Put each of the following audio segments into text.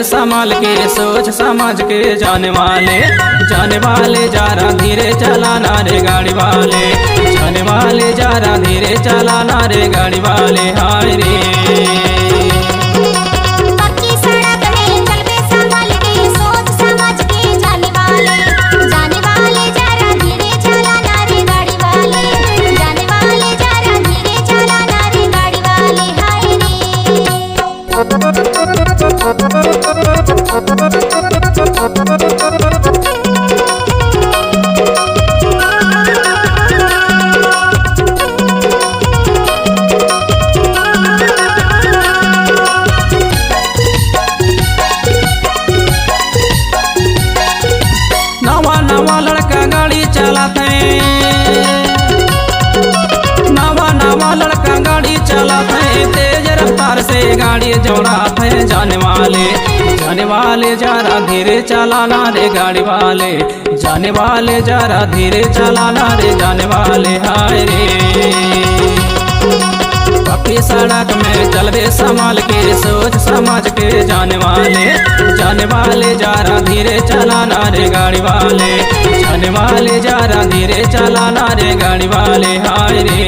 चलबे संभाल के, सोच समझ के जाने वाले जरा धीरे चलाना रे गाड़ी वाले, जाने वाले जरा धीरे चलाना रे गाड़ी वाले। हाय रे नवा लड़का गाड़ी चलाते, नवा लड़का गाड़ी चलाते, तेज रफ्तार से गाड़ी जोड़ाते। जाने वाले जरा धीरे चलाना रे गाड़ी वाले, जाने वाले जरा धीरे चलाना रे जाने वाले। हाय रे पक्की सड़क में चलबे संभाल के, सोच समझ के जाने वाले जरा धीरे चलाना रे गाड़ी वाले, जाने वाले जरा धीरे चलाना रे गाड़ी वाले। हाय रे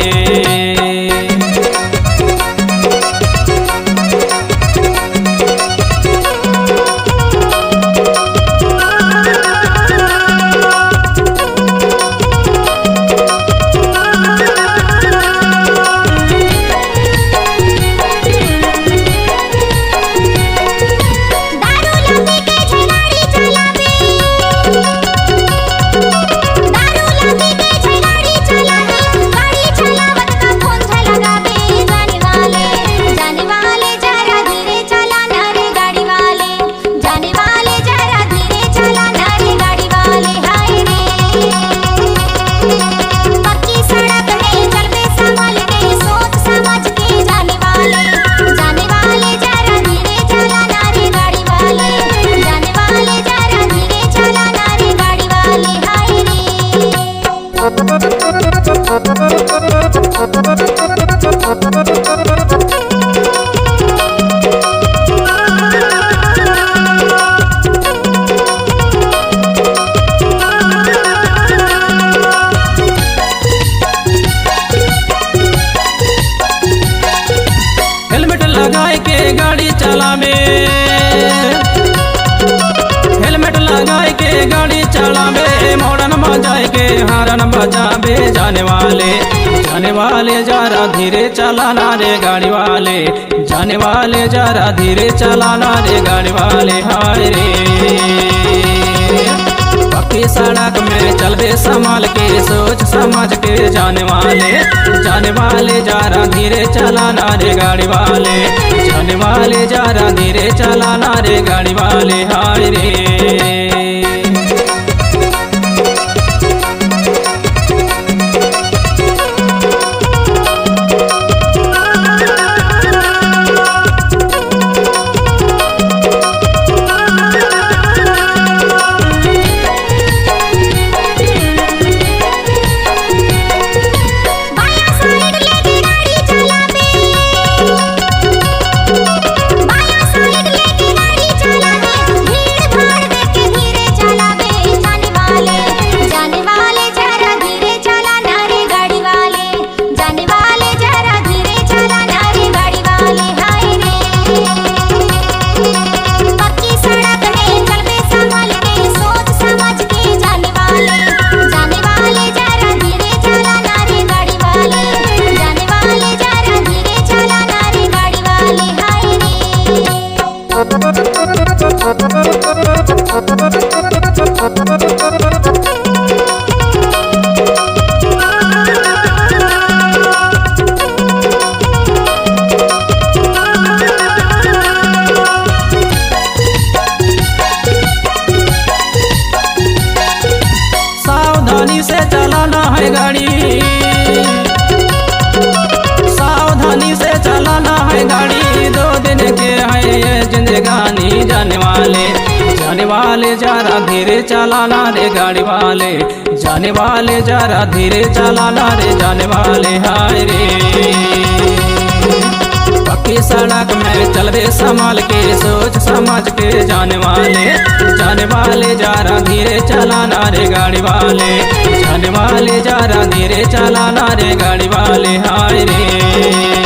लगाए के गाड़ी चलावे, हेलमेट लगाए के गाड़ी चलावे, मॉडर्न बजाए के हारन बजावे। जाने वाले जरा धीरे चलाना रे गाड़ी वाले, जाने वाले जरा धीरे चलाना रे गाड़ी वाले। हाय रे पक्की सड़क में चलबे संभाल के, सोच समझ के जाने वाले जरा धीरे चलाना रे गाड़ी वाले, जाने वाले जरा धीरे चलाना रे गाड़ी वाले। हाय रे सावधानी से चलाना है गाड़ी, सावधानी से चलाना है गाड़ी। 2 दिन के है ये जिंदगानी, जाने वाले जरा धीरे चलाना रे गाड़ी वाले, जाने वाले जरा धीरे चलाना रे जाने वाले। हाय रे भी सड़क में चल बे संभाल के, सोच समझ के जाने वाले जरा धीरे चलाना रे गाड़ी वाले, जाने वाले जरा धीरे चलाना रे गाड़ी वाले। हाय रे